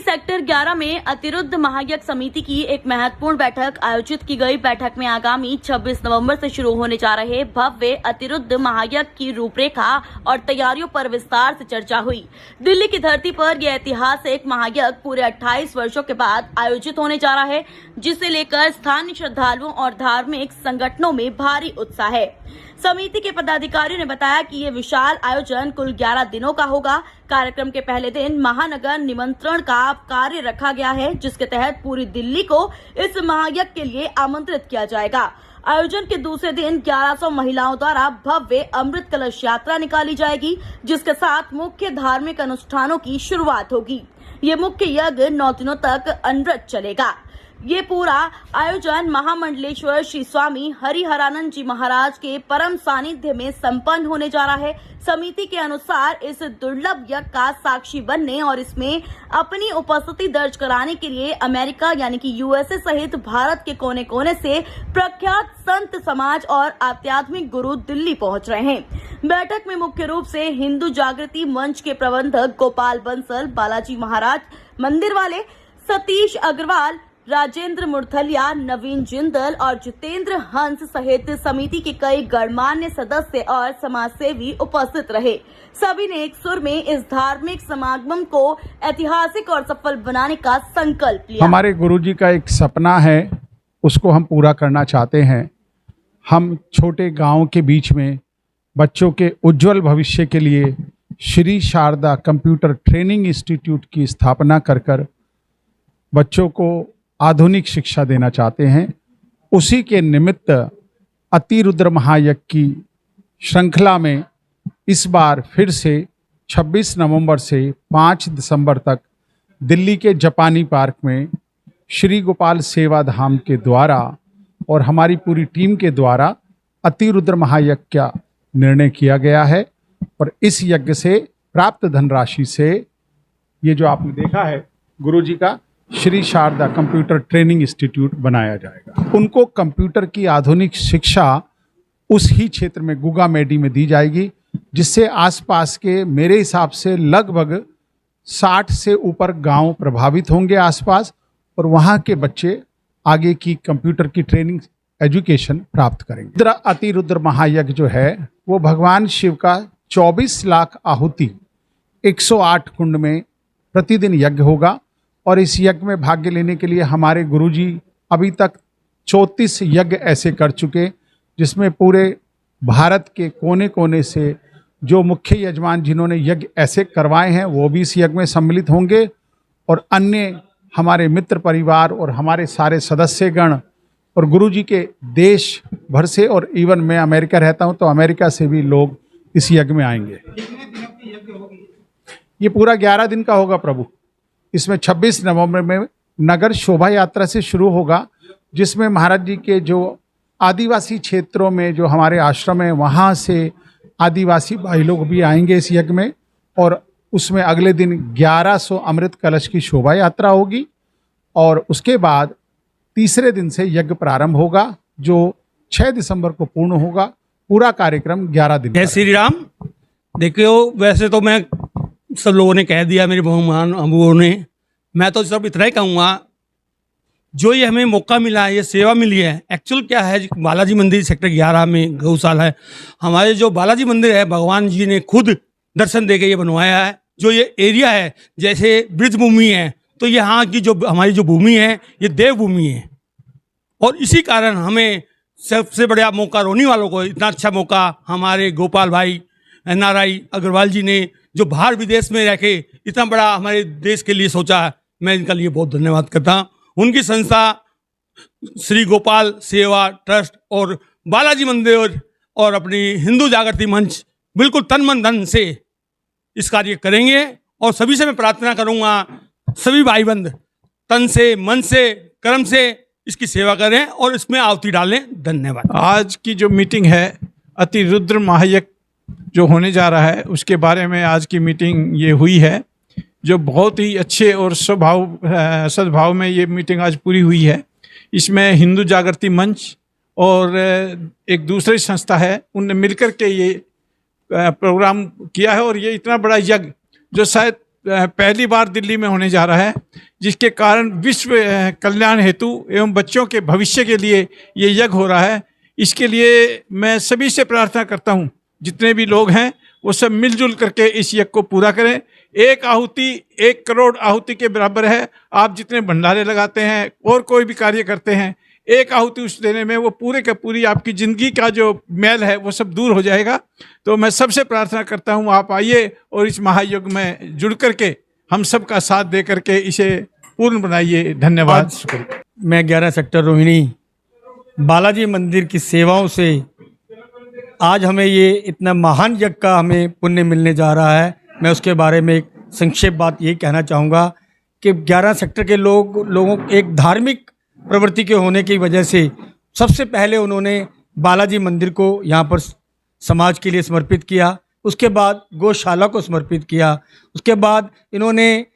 Sector 11 में अतिरुद्ध महायज्ञ समिति की एक महत्वपूर्ण बैठक आयोजित की गई। बैठक में आगामी 26 नवंबर से शुरू होने जा रहे भव्य अतिरुद्ध महायज्ञ की रूपरेखा और तैयारियों पर विस्तार से चर्चा हुई। दिल्ली की धरती पर यह ऐतिहासिक महायज्ञ पूरे 28 वर्षों के बाद आयोजित होने जा रहा है, जिसे लेकर स्थानीय श्रद्धालुओं और धार्मिक संगठनों में भारी उत्साह है। समिति के पदाधिकारियों ने बताया कि ये विशाल आयोजन कुल 11 दिनों का होगा। कार्यक्रम के पहले दिन महानगर निमंत्रण का कार्य रखा गया है, जिसके तहत पूरी दिल्ली को इस महायज्ञ के लिए आमंत्रित किया जाएगा। आयोजन के दूसरे दिन 1100 महिलाओं द्वारा भव्य अमृत कलश यात्रा निकाली जाएगी, जिसके साथ मुख्य धार्मिक अनुष्ठानों की शुरुआत होगी। ये मुख्य यज्ञ 9 दिनों तक अनवरत चलेगा। ये पूरा आयोजन महामंडलेश्वर श्री स्वामी हरिहरानंद जी महाराज के परम सानिध्य में संपन्न होने जा रहा है। समिति के अनुसार इस दुर्लभ यज्ञ का साक्षी बनने और इसमें अपनी उपस्थिति दर्ज कराने के लिए अमेरिका यानी कि यूएसए सहित भारत के कोने कोने से प्रख्यात संत समाज और आध्यात्मिक गुरु दिल्ली पहुंच रहे हैं। बैठक में मुख्य रूप से हिंदू जागृति मंच के प्रबंधक गोपाल बंसल, बालाजी महाराज मंदिर वाले सतीश अग्रवाल, राजेंद्र मुरथलिया, नवीन जिंदल और जितेंद्र हंस सहित समिति के कई गणमान्य सदस्य और समाजसेवी उपस्थित रहे। सभी ने एक सुर में इस धार्मिक समागम को ऐतिहासिक और सफल बनाने का संकल्प लिया। हमारे गुरुजी का एक सपना है, उसको हम पूरा करना चाहते हैं। हम छोटे गांव के बीच में बच्चों के उज्जवल भविष्य के लिए Shri Sharda computer training institute की स्थापना कर बच्चों को आधुनिक शिक्षा देना चाहते हैं। उसी के निमित्त अतिरुद्र महायज्ञ की श्रृंखला में इस बार फिर से 26 नवंबर से 5 दिसंबर तक दिल्ली के जापानी पार्क में श्री गोपाल सेवा धाम के द्वारा और हमारी पूरी टीम के द्वारा अतिरुद्र महायज्ञ का निर्णय किया गया है। और इस यज्ञ से प्राप्त धनराशि से ये जो आपने देखा है गुरुजी का Shri Sharda computer training institute बनाया जाएगा। उनको कंप्यूटर की आधुनिक शिक्षा उस ही क्षेत्र में गुगा मेडी में दी जाएगी, जिससे आसपास के मेरे हिसाब से लगभग 60 से ऊपर गांव प्रभावित होंगे आसपास, और वहां के बच्चे आगे की कंप्यूटर की ट्रेनिंग एजुकेशन प्राप्त करेंगे। अतिरुद्र महायज्ञ जो है वो भगवान शिव का 24 लाख आहुति 108 कुंड में प्रतिदिन यज्ञ होगा। और इस यज्ञ में भाग्य लेने के लिए हमारे गुरुजी अभी तक 34 यज्ञ ऐसे कर चुके, जिसमें पूरे भारत के कोने कोने से जो मुख्य यजमान जिन्होंने यज्ञ ऐसे करवाए हैं वो भी इस यज्ञ में सम्मिलित होंगे। और अन्य हमारे मित्र परिवार और हमारे सारे सदस्यगण और गुरुजी के देश भर से, और इवन मैं अमेरिका रहता हूं तो अमेरिका से भी लोग इस यज्ञ में आएंगे। ये पूरा 11 दिन का होगा प्रभु। इसमें 26 नवंबर में नगर शोभा यात्रा से शुरू होगा, जिसमें महाराज जी के जो आदिवासी क्षेत्रों में जो हमारे आश्रम है वहाँ से आदिवासी भाई लोग भी आएंगे इस यज्ञ में। और उसमें अगले दिन 1100 अमृत कलश की शोभा यात्रा होगी। और उसके बाद तीसरे दिन से यज्ञ प्रारंभ होगा, जो 6 दिसंबर को पूर्ण होगा। पूरा कार्यक्रम 11 दिन। जय श्री राम। देखियो, वैसे तो मैं सब लोगों ने कह दिया, मेरे बहुमान अबुओं ने। मैं तो सिर्फ इतना ही कहूँगा, जो ये हमें मौका मिला है, ये सेवा मिली है। एक्चुअल क्या है, बालाजी मंदिर सेक्टर 11 में गौशाला है। हमारे जो बालाजी मंदिर है, भगवान जी ने खुद दर्शन दे के ये बनवाया है। जो ये एरिया है, जैसे ब्रज भूमि है, तो यहाँ की जो हमारी जो भूमि है ये देव भूमि है। और इसी कारण हमें सबसे बड़ा मौका, रोनी वालों को इतना अच्छा मौका हमारे गोपाल भाई NRI अग्रवाल जी ने, जो बाहर विदेश में रह के इतना बड़ा हमारे देश के लिए सोचा है, मैं इनका लिए बहुत धन्यवाद करता हूँ। उनकी संस्था श्री गोपाल सेवा ट्रस्ट और बालाजी मंदिर और अपनी हिंदू जागृति मंच बिल्कुल तन मन धन से इस कार्य करेंगे। और सभी से मैं प्रार्थना करूँगा, सभी भाई बंद तन से, मन से, कर्म से इसकी सेवा करें और इसमें आहुति डालें। धन्यवाद। आज की जो मीटिंग है अतिरुद्र महायज्ञ जो होने जा रहा है, उसके बारे में आज की मीटिंग ये हुई है, जो बहुत ही अच्छे और सद्भाव में ये मीटिंग आज पूरी हुई है। इसमें हिंदू जागृति मंच और एक दूसरी संस्था है, उनने मिलकर के ये प्रोग्राम किया है। और ये इतना बड़ा यज्ञ जो शायद पहली बार दिल्ली में होने जा रहा है, जिसके कारण विश्व कल्याण हेतु एवं बच्चों के भविष्य के लिए ये यज्ञ हो रहा है। इसके लिए मैं सभी से प्रार्थना करता हूँ, जितने भी लोग हैं वो सब मिलजुल करके इस यज्ञ को पूरा करें। एक आहुति 1 करोड़ आहुति के बराबर है। आप जितने भंडारे लगाते हैं और कोई भी कार्य करते हैं, एक आहुति उस देने में वो पूरे का पूरी आपकी ज़िंदगी का जो मैल है वो सब दूर हो जाएगा। तो मैं सबसे प्रार्थना करता हूँ, आप आइए और इस महायज्ञ में जुड़ करके हम सब का साथ दे करके इसे पूर्ण बनाइए। धन्यवाद। शुक्रिया। मैं 11 सेक्टर रोहिणी बालाजी मंदिर की सेवाओं से आज हमें ये इतना महान यज्ञ का हमें पुण्य मिलने जा रहा है। मैं उसके बारे में एक संक्षेप बात यही कहना चाहूँगा कि 11 सेक्टर के लोगों एक धार्मिक प्रवृत्ति के होने की वजह से सबसे पहले उन्होंने बालाजी मंदिर को यहाँ पर समाज के लिए समर्पित किया, उसके बाद गौशाला को समर्पित किया, उसके बाद इन्होंने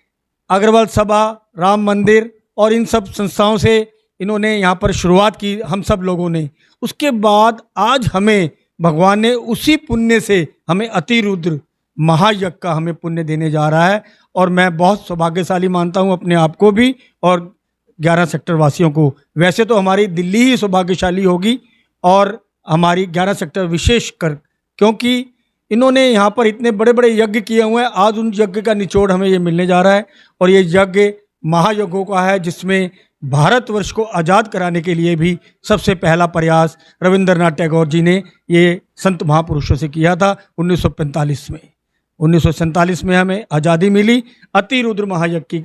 अग्रवाल सभा, राम मंदिर और इन सब संस्थाओं से इन्होंने यहाँ पर शुरुआत की, हम सब लोगों ने। उसके बाद आज हमें भगवान ने उसी पुण्य से हमें अतिरुद्र महायज्ञ का हमें पुण्य देने जा रहा है। और मैं बहुत सौभाग्यशाली मानता हूँ अपने आप को भी और 11 सेक्टर वासियों को। वैसे तो हमारी दिल्ली ही सौभाग्यशाली होगी और हमारी 11 सेक्टर विशेष कर, क्योंकि इन्होंने यहाँ पर इतने बड़े बड़े यज्ञ किए हुए हैं। आज उन यज्ञ का निचोड़ हमें ये मिलने जा रहा है और ये यज्ञ महायज्ञों का है, जिसमें भारतवर्ष को आज़ाद कराने के लिए भी सबसे पहला प्रयास रविंद्रनाथ टैगोर जी ने ये संत महापुरुषों से किया था 1945 में। 1947 में हमें आज़ादी मिली। अतिरुद्र महायज्ञ की